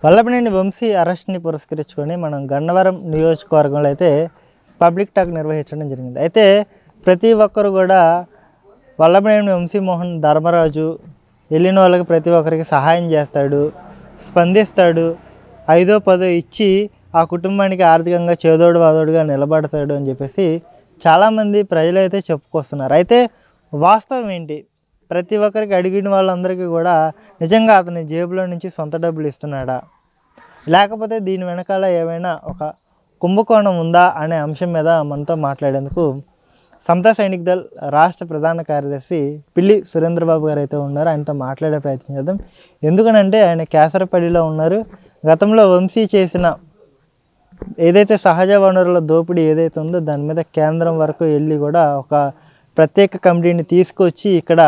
వల్లభనేని వంశీ అరెస్ట్ని పురస్కరించుకొని మనం గన్నవరం నియోజకవర్గంలో అయితే పబ్లిక్ టాక్ నిర్వహించడం జరిగింది. అయితే ప్రతి ఒక్కరు కూడా వల్లభనేని వంశీమోహన్ ధర్మరాజు వెళ్ళిన వాళ్ళకి ప్రతి ఒక్కరికి సహాయం చేస్తాడు, స్పందిస్తాడు, 5దో 10దో ఇచ్చి ఆ కుటుంబానికి ఆర్థికంగా చేదోడు వాదోడుగా నిలబడతాడు అని చెప్పేసి చాలామంది ప్రజలు అయితే చెప్పుకొస్తున్నారు. అయితే వాస్తవం ఏంటి? ప్రతి ఒక్కరికి అడిగిన వాళ్ళందరికీ కూడా నిజంగా అతని జేబులో నుంచి సొంత డబ్బులు ఇస్తున్నాడా, లేకపోతే దీని వెనకాల ఏమైనా ఒక కుంభకోణం ఉందా అనే అంశం మీద మనతో మాట్లాడేందుకు సమతా సైనిక్ దళ్ రాష్ట్ర ప్రధాన కార్యదర్శి పిల్లి సురేంద్రబాబు గారు అయితే ఉన్నారు. ఆయనతో మాట్లాడే ప్రయత్నం చేద్దాం. ఎందుకనంటే ఆయన కేసరపల్లిలో ఉన్నారు. గతంలో వంశీ చేసిన ఏదైతే సహజ వనరుల దోపిడీ ఏదైతే ఉందో దాని మీద కేంద్రం వరకు వెళ్ళి కూడా ఒక ప్రత్యేక కమిటీని తీసుకొచ్చి ఇక్కడ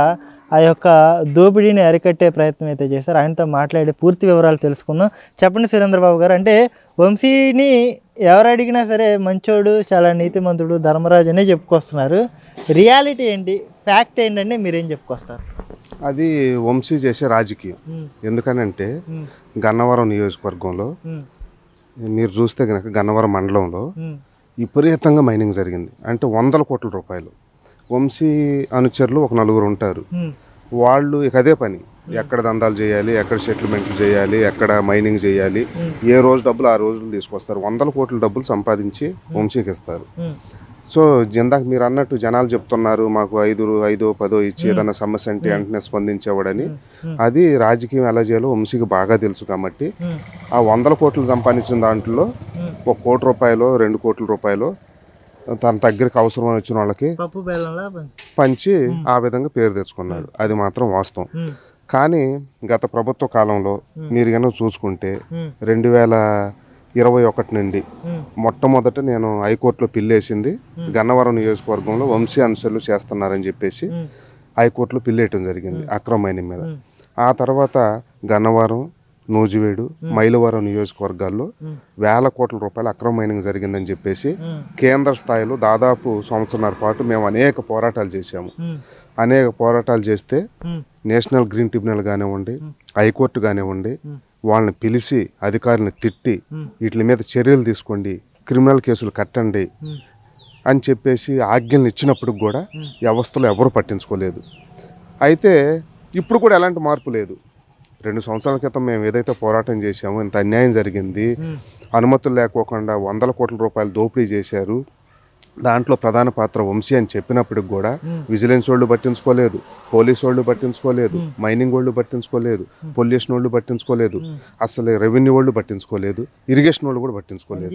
ఆ యొక్క దోపిడీని అరికట్టే ప్రయత్నం అయితే చేశారు. ఆయనతో మాట్లాడే పూర్తి వివరాలు తెలుసుకుందాం. చెప్పండి సురేంద్రబాబు గారు, అంటే వంశీని ఎవరు అడిగినా సరే మంచోడు, చాలా నీతిమంతుడు, ధర్మరాజు అనే చెప్పుకొస్తున్నారు. రియాలిటీ ఏంటి, ఫ్యాక్ట్ ఏంటంటే మీరేం చెప్పుకొస్తారు? అది వంశీ చేసే రాజకీయం. ఎందుకనంటే గన్నవరం నియోజకవర్గంలో మీరు చూస్తే కనుక గన్నవరం మండలంలో విపరీతంగా మైనింగ్ జరిగింది. అంటే 100 కోట్ల రూపాయలు. వంశీ అనుచరులు ఒక 4 ఉంటారు. వాళ్ళు ఇక అదే పని, ఎక్కడ దందాలు చేయాలి, ఎక్కడ సెటిల్మెంట్లు చేయాలి, ఎక్కడ మైనింగ్ చేయాలి, ఏ రోజు డబ్బులు ఆ రోజులు తీసుకొస్తారు. 100 కోట్ల డబ్బులు సంపాదించి వంశీకి ఇస్తారు. సో ఇందాక మీరు అన్నట్టు జనాలు చెప్తున్నారు మాకు 5, 10 ఇచ్చి ఏదైనా సమస్య అంటే వెంటనే స్పందించేవాడని. అది రాజకీయం ఎలా చేయాలో వంశీకి బాగా తెలుసు. కాబట్టి ఆ 100 కోట్లు సంపాదించిన దాంట్లో 1 కోటి రూపాయలు, 2 కోట్ల రూపాయలు తన దగ్గరికి అవసరమని వచ్చిన వాళ్ళకి పంచి ఆ విధంగా పేరు తెచ్చుకున్నాడు. అది మాత్రం వాస్తవం. కానీ గత ప్రభుత్వ కాలంలో మీరు కనుక చూసుకుంటే 2021 నుండి మొట్టమొదట నేను హైకోర్టులో పిల్లేసింది గన్నవరం నియోజకవర్గంలో వంశీ అనుసరులు చేస్తున్నారని చెప్పేసి హైకోర్టులో పిల్లేయటం జరిగింది అక్రమ మైనింగ్ మీద. ఆ తర్వాత గన్నవరం, నూజివేడు, మైలవరం నియోజకవర్గాల్లో 1000 కోట్ల రూపాయల అక్రమ మైనింగ్ జరిగిందని చెప్పేసి కేంద్ర స్థాయిలో దాదాపు 1.5 సంవత్సరాల పాటు మేము అనేక పోరాటాలు చేశాము. అనేక పోరాటాలు చేస్తే నేషనల్ గ్రీన్ ట్రిబ్యునల్ కానివ్వండి, హైకోర్టు కానివ్వండి, వాళ్ళని పిలిచి అధికారులను తిట్టి వీటి మీద చర్యలు తీసుకోండి, క్రిమినల్ కేసులు కట్టండి అని చెప్పేసి ఆజ్ఞలు ఇచ్చినప్పుడు కూడా వ్యవస్థలో ఎవరు పట్టించుకోలేదు. అయితే ఇప్పుడు కూడా ఎలాంటి మార్పు లేదు. 2 సంవత్సరాల క్రితం మేము ఏదైతే పోరాటం చేశామో, ఇంత అన్యాయం జరిగింది, అనుమతులు లేకోకుండా 100 కోట్ల రూపాయలు దోపిడీ చేశారు, దాంట్లో ప్రధాన పాత్ర వంశీ అని చెప్పినప్పటికి కూడా విజిలెన్స్ వాళ్ళు పట్టించుకోలేదు, పోలీసు వాళ్ళు పట్టించుకోలేదు, మైనింగ్ వాళ్ళు పట్టించుకోలేదు, పొల్యూషన్ వాళ్ళు పట్టించుకోలేదు, అసలు రెవెన్యూ వాళ్ళు పట్టించుకోలేదు, ఇరిగేషన్ వాళ్ళు కూడా పట్టించుకోలేదు.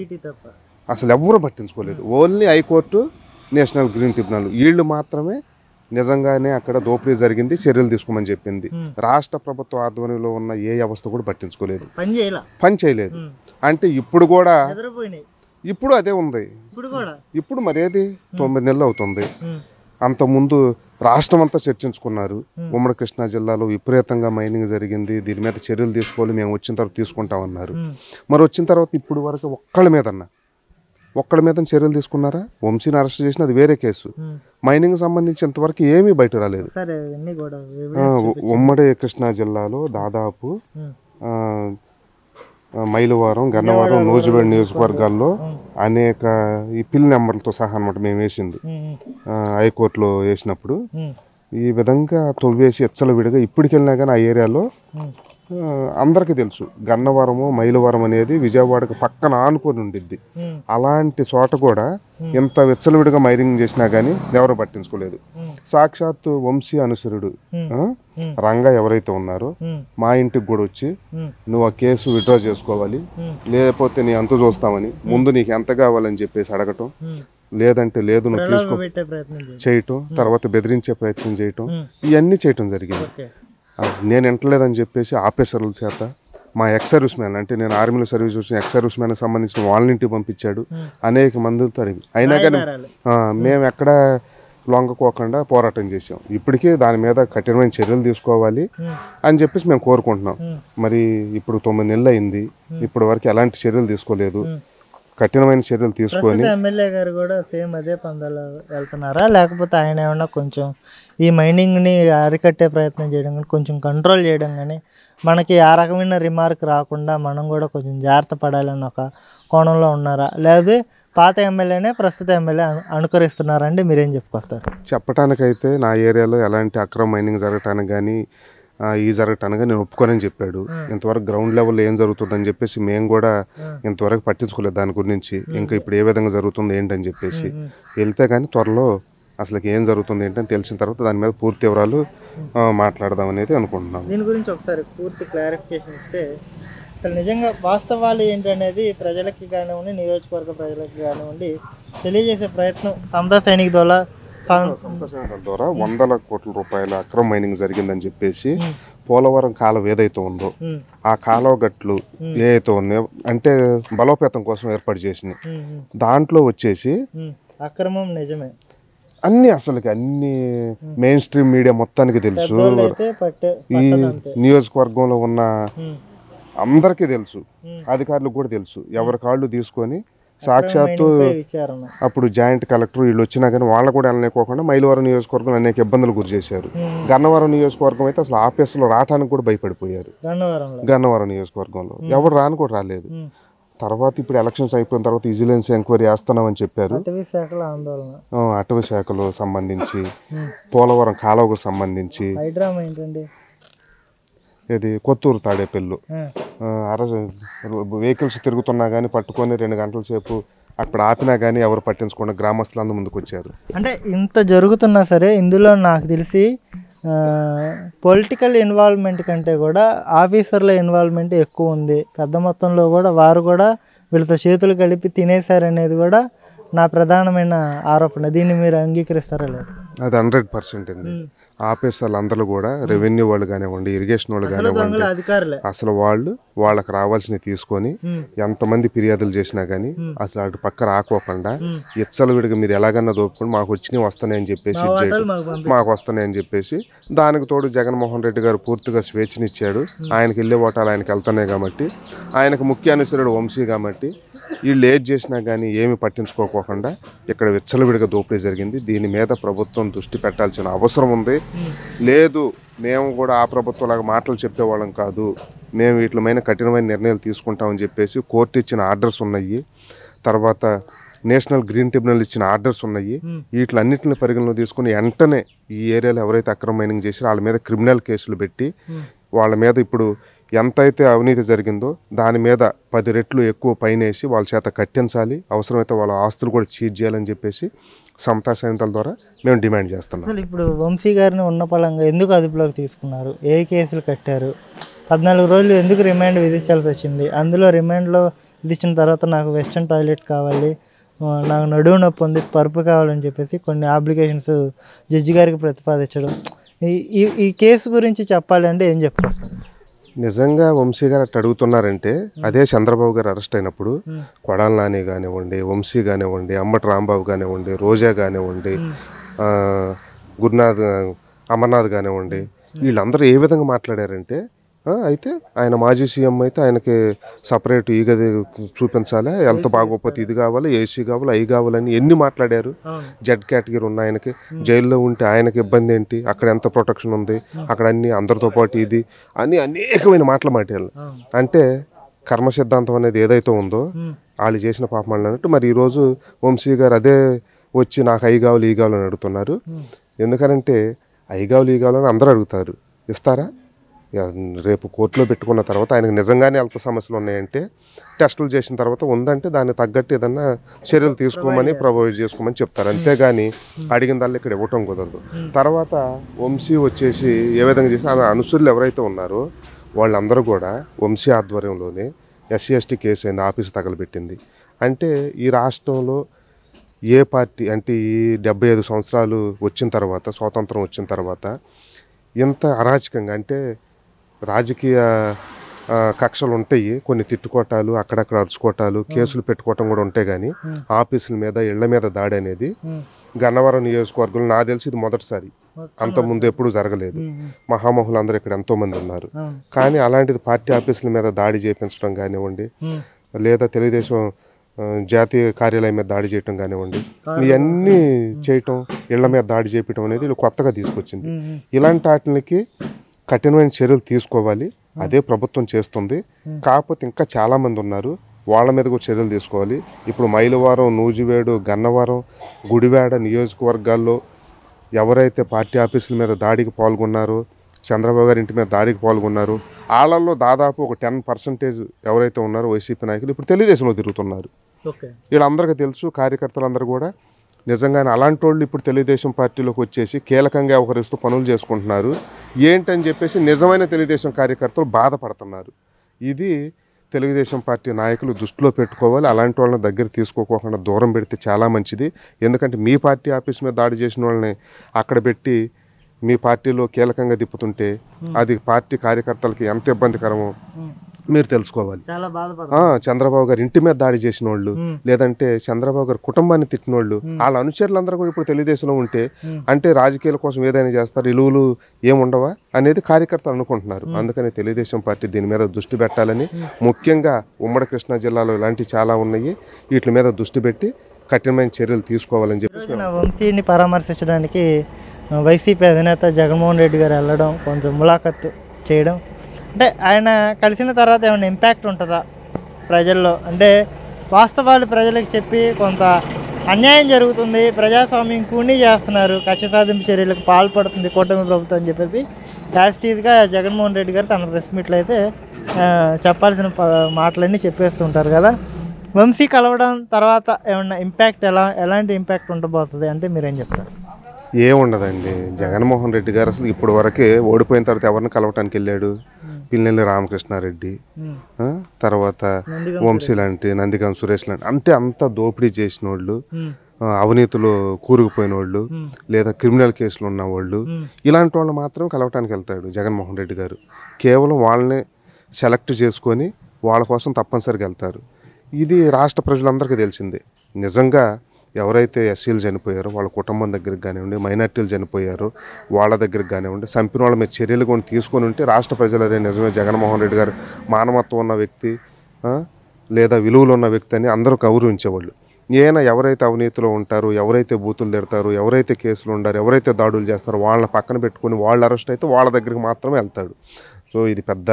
అసలు ఎవరు పట్టించుకోలేదు. Only high court, national green tribunal వీళ్ళు మాత్రమే నిజంగానే అక్కడ దోపిడీ జరిగింది, చర్యలు తీసుకోమని చెప్పింది. రాష్ట్ర ప్రభుత్వ ఆధ్వర్యంలో ఉన్న ఏ వ్యవస్థ కూడా పట్టించుకోలేదు, పని చేయలేదు. అంటే ఇప్పుడు కూడా ఇప్పుడు అదే ఉంది. ఇప్పుడు మరేది 9 నెలలు అవుతుంది. అంతకుముందు రాష్ట్రం అంతా చర్చించుకున్నారు. ఉమ్మడి కృష్ణా జిల్లాలో విపరీతంగా మైనింగ్ జరిగింది, దీని మీద చర్యలు తీసుకోవాలి, మేము వచ్చిన తర్వాత తీసుకుంటామన్నారు. మరి వచ్చిన తర్వాత ఇప్పుడు వరకు ఒక్కళ్ళ మీద చర్యలు తీసుకున్నారా? వంశీని అరెస్ట్ చేసిన అది వేరే కేసు. మైనింగ్ సంబంధించి ఇంతవరకు ఏమీ బయట రాలేదు. ఉమ్మడి కృష్ణా జిల్లాలో దాదాపు మైలవరం, గన్నవరం, నూజివేడు నియోజకవర్గాల్లో అనేక ఈ పిల్ నెంబర్లతో సహా అనమాట మేము వేసింది హైకోర్టులో వేసినప్పుడు. ఈ విధంగా తొవ్వేసి విడిగా ఇప్పటికెళ్ళినా కానీ ఆ ఏరియాలో అందరికీ తెలుసు గన్నవరము, మైలవరం అనేది విజయవాడకు పక్కన ఆనుకొని ఉండిద్ది. అలాంటి చోట కూడా ఎంత విచ్చలవిడిగా మైనింగ్ చేసినా కానీ ఎవరు పట్టించుకోలేదు. సాక్షాత్తు వంశీ అనుసరుడు రంగా ఎవరైతే ఉన్నారో మా ఇంటికి కూడా వచ్చి నువ్వు ఆ కేసు విత్డ్రా చేసుకోవాలి, లేకపోతే నీ అంత చూస్తామని ముందు నీకు ఎంత కావాలని చెప్పేసి అడగటం, లేదంటే లేదు నువ్వు తీసుకో చేయటం, తర్వాత బెదిరించే ప్రయత్నం చేయటం, ఇవన్నీ చేయటం జరిగింది. నేను వింటలేదని చెప్పేసి ఆఫీసర్ల చేత మా ఎక్స్ సర్వీస్ మ్యాన్, అంటే నేను ఆర్మీలో సర్వీస్ వచ్చిన ఎక్స్ సర్వీస్ మ్యాన్ సంబంధించిన వాళ్ళని ఇంటికి పంపించాడు. అనేక మందితో అడిగి అయినా కానీ మేము ఎక్కడ లొంగకోకుండా పోరాటం చేసాం. ఇప్పటికీ దాని మీద కఠినమైన చర్యలు తీసుకోవాలి అని చెప్పేసి మేము కోరుకుంటున్నాం. మరి ఇప్పుడు 9 నెలలు అయింది, ఇప్పటి వరకు ఎలాంటి చర్యలు తీసుకోలేదు. కఠినమైన చర్యలు తీసుకొని ఎమ్మెల్యే గారు కూడా సేమ్ అదే పందాలు వెళ్తున్నారా, లేకపోతే ఆయన ఏమన్నా కొంచెం ఈ మైనింగ్ని అరికట్టే ప్రయత్నం చేయడం కానీ కొంచెం కంట్రోల్ చేయడం కానీ మనకి ఆ రకమైన రిమార్క్ రాకుండా మనం కూడా కొంచెం జాగ్రత్త పడాలని ఒక కోణంలో ఉన్నారా, లేదా పాత ఎమ్మెల్యేనే ప్రస్తుత ఎమ్మెల్యే అనుకరిస్తున్నారండి? మీరేం చెప్పుకొస్తారు? చెప్పటానికైతే నా ఏరియాలో ఎలాంటి అక్రమ మైనింగ్ జరగటానికి కానీ ఈ జరగటానికి నేను ఒప్పుకోనని చెప్పాడు. ఇంతవరకు గ్రౌండ్ లెవెల్లో ఏం జరుగుతుందని చెప్పేసి మేము కూడా ఇంతవరకు పట్టించుకోలేదు దాని గురించి. ఇంకా ఇప్పుడు ఏ విధంగా జరుగుతుంది ఏంటని చెప్పేసి వెళ్తే కానీ త్వరలో అసలు ఏం జరుగుతుంది ఏంటని తెలిసిన తర్వాత దాని మీద పూర్తి వివరాలు మాట్లాడదాం అనేది అనుకుంటున్నాను. దీని గురించి ఒకసారి పూర్తి క్లారిఫికేషన్ ఇస్తే అసలు నిజంగా వాస్తవాలు ఏంటనేది ప్రజలకి కానివ్వండి, నియోజకవర్గ ప్రజలకి కానివ్వండి తెలియజేసే ప్రయత్నం సమతా సైనిక్ ద్వారా ద్వారా 100 కోట్ల రూపాయల అక్రమ మైనింగ్ జరిగిందని చెప్పేసి పోలవరం కాలువ ఏదైతే ఉందో ఆ కాలువ గట్లు ఏదైతే ఉన్నాయో అంటే బలోపేతం కోసం ఏర్పాటు చేసినాయి. దాంట్లో వచ్చేసి అక్రమం నిజమే అన్ని అన్ని మెయిన్ స్ట్రీమ్ మీడియా మొత్తానికి తెలుసు. ఈ నియోజకవర్గంలో ఉన్న అందరికీ తెలుసు, అధికారులకు కూడా తెలుసు. ఎవరి కాళ్ళు తీసుకొని సాక్షాత్తు అప్పుడు జాయింట్ కలెక్టర్ వీళ్ళు వచ్చినా కానీ వాళ్ళు కూడా వెళ్ళలేకోకుండా మైలవరం నియోజకవర్గం అనేక ఇబ్బందులు గురి చేశారు. గన్నవరం నియోజకవర్గం అయితే అసలు ఆఫీసులో రావడానికి కూడా భయపడిపోయారు. గన్నవరం నియోజకవర్గంలో ఎవరు రాని కూడా రాలేదు. తర్వాత ఇప్పుడు ఎలక్షన్స్ అయిపోయిన తర్వాత విజిలెన్స్ ఎంక్వైరీ వేస్తున్నామని చెప్పారు. అటవీ శాఖలో సంబంధించి పోలవరం కాలువకు సంబంధించి ఇది కొత్తూరు తాడేపల్లి వెహికల్స్ తిరుగుతున్నా కానీ పట్టుకొని 2 గంటల సేపు అక్కడ ఆపినా కానీ ఎవరు పట్టించకుండా గ్రామస్తులందరూ ముందుకు వచ్చారు. అంటే ఇంత జరుగుతున్నా సరే ఇందులో నాకు తెలిసి పొలిటికల్ ఇన్వాల్వ్మెంట్ కంటే కూడా ఆఫీసర్ల ఇన్వాల్వ్మెంట్ ఎక్కువ ఉంది. పెద్ద మొత్తంలో కూడా వారు కూడా వీళ్ళతో చేతులు కలిపి తినేశారనేది కూడా నా ప్రధానమైన ఆరోపణ. దీన్ని మీరు అంగీకరిస్తారా లేదు? అది 100% అండి. ఆఫీసర్లు అందరూ కూడా రెవెన్యూ వాళ్ళు కానివ్వండి, ఇరిగేషన్ వాళ్ళు కానివ్వండి, అసలు వాళ్ళకి రావాల్సినవి తీసుకొని ఎంతమంది ఫిర్యాదులు చేసినా కానీ అసలు అటు పక్క రాకోకుండా విడిగా మీరు ఎలాగన్నా దోపుకొని మాకు వచ్చినవి వస్తాయి అని చెప్పేసి మాకు వస్తున్నాయి అని చెప్పేసి దానికి తోడు జగన్మోహన్ రెడ్డి గారు పూర్తిగా స్వేచ్ఛనిచ్చాడు. ఆయనకి వెళ్ళే ఓటాలు ఆయనకి వెళ్తున్నాయి కాబట్టి, ఆయనకు ముఖ్య అనుసరుడు వంశీ కాబట్టి వీళ్ళు ఏది చేసినా కానీ ఏమి పట్టించుకోకుండా ఇక్కడ విచ్చలవిడిగా దోపిడీ జరిగింది. దీని మీద ప్రభుత్వం దృష్టి పెట్టాల్సిన అవసరం ఉంది. లేదు మేము కూడా ఆ ప్రభుత్వం లాగా మాటలు చెప్పేవాళ్ళం కాదు, మేము వీటిపైన కఠినమైన నిర్ణయాలు తీసుకుంటామని చెప్పేసి కోర్టు ఇచ్చిన ఆర్డర్స్ ఉన్నాయి. తర్వాత నేషనల్ గ్రీన్ ట్రిబ్యునల్ ఇచ్చిన ఆర్డర్స్ ఉన్నాయి. వీటిలన్నింటిని పరిగణలో తీసుకుని వెంటనే ఈ ఏరియాలో ఎవరైతే అక్రమ మైనింగ్ చేశారో వాళ్ళ మీద క్రిమినల్ కేసులు పెట్టి వాళ్ళ మీద ఇప్పుడు ఎంతైతే అవినీతి జరిగిందో దాని మీద 10 రెట్లు ఎక్కువ పైనేసి వాళ్ళ చేత కట్టించాలి. అవసరమైతే వాళ్ళ ఆస్తులు కూడా చీజ్ చేయాలని చెప్పేసి సమతా సైనికుల ద్వారా మేము డిమాండ్ చేస్తున్నాం. ఇప్పుడు వంశీ గారిని ఉన్న పళంగా ఎందుకు అదుపులోకి తీసుకున్నారు? ఏ కేసులు కట్టారు? 14 రోజులు ఎందుకు రిమాండ్ విధించాల్సి వచ్చింది? అందులో రిమాండ్లో విధించిన తర్వాత నాకు వెస్టర్న్ టాయిలెట్ కావాలి, నాకు నడువు నొప్పి ఉంది, పరుపు కావాలని చెప్పేసి కొన్ని అప్లికేషన్స్ జడ్జి గారికి ప్రతిపాదించడం. ఈ కేసు గురించి చెప్పాలి అంటే ఏం చెప్పుకొస్తారు? నిజంగా వంశీ గారు అట్లా అడుగుతున్నారంటే అదే చంద్రబాబు గారు అరెస్ట్ అయినప్పుడు కొడాల నాని కానివ్వండి, వంశీ కానివ్వండి, అంబటి రాంబాబు కానివ్వండి, రోజా కానివ్వండి, గురునాథ్ అమర్నాథ్ కానివ్వండి, వీళ్ళందరూ ఏ విధంగా మాట్లాడారంటే అయితే ఆయన మాజీ సీఎం అయితే ఆయనకి సపరేట్ ఈ గది చూపించాలి, హెల్త్ బాగోకపోతే ఇది కావాలి, ఏసీ కావాలి, అవి కావాలని ఎన్ని మాట్లాడారు. జెడ్ కేటగిరీ ఉన్న ఆయనకి జైల్లో ఉంటే ఆయనకి ఇబ్బంది ఏంటి, అక్కడ ఎంత ప్రొటెక్షన్ ఉంది, అక్కడ అన్ని అందరితో పాటు ఇది అని అనేకమైన మాటలు మాట్లాడారు. అంటే కర్మ సిద్ధాంతం అనేది ఏదైతే ఉందో వాళ్ళు చేసిన పాపం అన్నట్టు మరి ఈరోజు వంశీ గారు అదే వచ్చి నాకు అవి కావాలి ఈ కావాలని అడుగుతున్నారు. ఎందుకనంటే అవి కావాలి ఈ కావాలని అందరూ అడుగుతారు, ఇస్తారా? రేపు కోర్టులో పెట్టుకున్న తర్వాత ఆయనకు నిజంగానే హెల్త్ సమస్యలు ఉన్నాయంటే టెస్టులు చేసిన తర్వాత ఉందంటే దాన్ని తగ్గట్టు ఏదన్నా చర్యలు తీసుకోమని ప్రొవైడ్ చేసుకోమని చెప్తారు. అంతేగాని అడిగిన దాన్ని ఇక్కడ ఇవ్వటం కుదరదు. తర్వాత వంశీ వచ్చేసి ఏ విధంగా చేసి ఆమె అనుసరులు ఎవరైతే ఉన్నారో వాళ్ళందరూ కూడా వంశీ ఆధ్వర్యంలోనే SC/ST కేసు అయింది, ఆఫీసు తగలబెట్టింది. అంటే ఈ రాష్ట్రంలో ఏ పార్టీ అంటే ఈ 75 సంవత్సరాలు వచ్చిన తర్వాత, స్వాతంత్రం వచ్చిన తర్వాత ఇంత అరాచకంగా అంటే రాజకీయ కక్షలు ఉంటాయి, కొన్ని తిట్టుకోటాలు, అక్కడక్కడ అరుచుకోటాలు, కేసులు పెట్టుకోవటం కూడా ఉంటాయి. కానీ ఆఫీసుల మీద ఇళ్ల మీద దాడి అనేది గన్నవరం నియోజకవర్గంలో నాకు తెలిసి ఇది మొదటిసారి. అంతకుముందు ఎప్పుడు జరగలేదు. మహామహులు అందరూ ఇక్కడ ఎంతో మంది ఉన్నారు. కానీ అలాంటిది పార్టీ ఆఫీసుల మీద దాడి చేయించడం కానివ్వండి, లేదా తెలుగుదేశం జాతీయ కార్యాలయం మీద దాడి చేయటం కానివ్వండి, ఇవన్నీ చేయటం, ఇళ్ల మీద దాడి చేయటం అనేది వీళ్ళు కొత్తగా తీసుకొచ్చింది. ఇలాంటి వాటికి కఠినమైన చర్యలు తీసుకోవాలి, అదే ప్రభుత్వం చేస్తుంది. కాకపోతే ఇంకా చాలామంది ఉన్నారు, వాళ్ళ మీద కూడా చర్యలు తీసుకోవాలి. ఇప్పుడు మైలవరం, నూజివేడు, గన్నవరం, గుడివాడ నియోజకవర్గాల్లో ఎవరైతే పార్టీ ఆఫీసుల మీద దాడికి పాల్గొన్నారో, చంద్రబాబు గారి ఇంటి మీద దాడికి పాల్గొన్నారు, వాళ్ళల్లో దాదాపు ఒక 10% ఎవరైతే ఉన్నారో వైసీపీ నాయకులు ఇప్పుడు తెలుగుదేశంలో తిరుగుతున్నారు. వీళ్ళందరికీ తెలుసు, కార్యకర్తలందరూ కూడా నిజంగానే అలాంటి వాళ్ళు ఇప్పుడు తెలుగుదేశం పార్టీలోకి వచ్చేసి కీలకంగా వ్యవహరిస్తూ పనులు చేసుకుంటున్నారు. ఏంటని చెప్పేసి నిజమైన తెలుగుదేశం కార్యకర్తలు బాధపడుతున్నారు. ఇది తెలుగుదేశం పార్టీ నాయకులు దృష్టిలో పెట్టుకోవాలి. అలాంటి వాళ్ళని దగ్గర తీసుకోకుండా దూరం పెడితే చాలా మంచిది. ఎందుకంటే మీ పార్టీ ఆఫీస్ మీద దాడి చేసిన వాళ్ళని అక్కడ పెట్టి మీ పార్టీలో కీలకంగా తిప్పుతుంటే అది పార్టీ కార్యకర్తలకి ఎంత ఇబ్బందికరమో మీరు తెలుసుకోవాలి. చంద్రబాబు గారు ఇంటి మీద దాడి చేసిన వాళ్ళు, లేదంటే చంద్రబాబు గారు కుటుంబాన్ని తిట్టిన వాళ్ళు, వాళ్ళ అనుచరులందరూ కూడా ఇప్పుడు తెలుగుదేశంలో ఉంటే అంటే రాజకీయాల కోసం ఏదైనా చేస్తారు, విలువలు ఏముండవా అనేది కార్యకర్తలు అనుకుంటున్నారు. అందుకని తెలుగుదేశం పార్టీ దీని మీద దృష్టి పెట్టాలని, ముఖ్యంగా ఉమ్మడి కృష్ణా జిల్లాలో ఇలాంటివి చాలా ఉన్నాయి, వీటి మీద దృష్టి పెట్టి కఠినమైన చర్యలు తీసుకోవాలని చెప్పేసి వంశీని పరామర్శించడానికి వైసీపీ అధినేత జగన్మోహన్ రెడ్డి గారు వెళ్ళడం, కొంచెం ములాఖత్తు చేయడం, అంటే ఆయన కలిసిన తర్వాత ఏమైనా ఇంపాక్ట్ ఉంటుందా ప్రజల్లో? అంటే వాస్తవాలు ప్రజలకు చెప్పి కొంత అన్యాయం జరుగుతుంది, ప్రజాస్వామ్యం కూనీ చేస్తున్నారు, కక్ష సాధింపు చర్యలకు పాల్పడుతుంది కూటమి ప్రభుత్వం అని చెప్పేసి యాజిటీజ్గా జగన్మోహన్ రెడ్డి గారు తన ప్రెస్ మీట్లో అయితే చెప్పాల్సిన మాటలన్నీ చెప్పేస్తుంటారు కదా. వంశీ కలవడం తర్వాత ఏమన్నా ఇంపాక్ట్ ఎలాంటి ఇంపాక్ట్ ఉండబోతుంది అంటే మీరేం చెప్తారు? ఏముండదండి. జగన్మోహన్ రెడ్డి గారు అసలు ఇప్పుడు వరకే ఓడిపోయిన తర్వాత ఎవరిని కలవటానికి వెళ్ళాడు? పిన్నెల్లి రామకృష్ణారెడ్డి, తర్వాత వంశీ లాంటి, నందిగం సురేష్ లాంటి, అంటే అంత దోపిడీ చేసిన వాళ్ళు, అవినీతిలో కూరుకుపోయిన వాళ్ళు, లేదా క్రిమినల్ కేసులు ఉన్న వాళ్ళు, ఇలాంటి వాళ్ళు మాత్రం కలవటానికి వెళ్తాడు జగన్మోహన్ రెడ్డి గారు. కేవలం వాళ్ళని సెలెక్ట్ చేసుకొని వాళ్ళ కోసం తప్పనిసరిగా వెళ్తారు. ఇది రాష్ట్ర ప్రజలందరికీ తెలిసిందే. నిజంగా ఎవరైతే ఎస్సీలు చనిపోయారో వాళ్ళ కుటుంబం దగ్గరికి కానివ్వండి, మైనార్టీలు చనిపోయారో వాళ్ళ దగ్గరికి కానివ్వండి, చంపిన వాళ్ళ మీద చర్యలు కొన్ని తీసుకొని ఉంటే రాష్ట్ర ప్రజలరే నిజమే జగన్మోహన్ రెడ్డి గారు మానవత్వం ఉన్న వ్యక్తి, లేదా విలువలు ఉన్న వ్యక్తి అని అందరూ గౌరవించేవాళ్ళు. ఈయన ఎవరైతే అవినీతిలో ఉంటారో, ఎవరైతే బూతులు తిడతారో, ఎవరైతే కేసులు ఉండారో, ఎవరైతే దాడులు చేస్తారో వాళ్ళని పక్కన పెట్టుకొని వాళ్ళు అరెస్ట్ అయితే వాళ్ళ దగ్గరికి మాత్రమే వెళ్తాడు. సో ఇది పెద్ద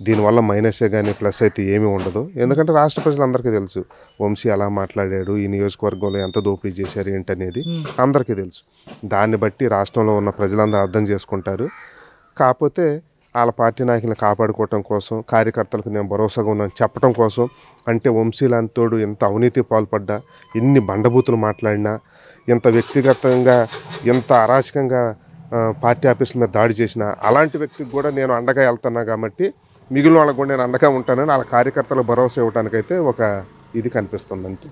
దీనివల్ల మైనసే కానీ ప్లస్ అయితే ఏమీ ఉండదు. ఎందుకంటే రాష్ట్ర ప్రజలందరికీ తెలుసు వంశీ అలా మాట్లాడాడు, ఈ నియోజకవర్గంలో ఎంత దోపిడీ చేశారు ఏంటనేది అందరికీ తెలుసు. దాన్ని బట్టి రాష్ట్రంలో ఉన్న ప్రజలందరూ అర్థం చేసుకుంటారు. కాకపోతే వాళ్ళ పార్టీ నాయకులను కాపాడుకోవటం కోసం, కార్యకర్తలకు నేను భరోసాగా ఉన్నాను చెప్పడం కోసం, అంటే వంశీ లాంటి తోడు ఎంత అవినీతి పాల్పడ్డా, ఎన్ని బండబూతులు మాట్లాడినా, ఎంత వ్యక్తిగతంగా ఎంత అరాచకంగా పార్టీ ఆఫీసుల మీద దాడి చేసిన అలాంటి వ్యక్తికి కూడా నేను అండగా వెళ్తున్నా కాబట్టి మిగిలిన వాళ్ళకు కూడా నేను అండగా ఉంటానని వాళ్ళ కార్యకర్తలకు భరోసా ఇవ్వడానికైతే ఒక ఇది కనిపిస్తుంది అంతే.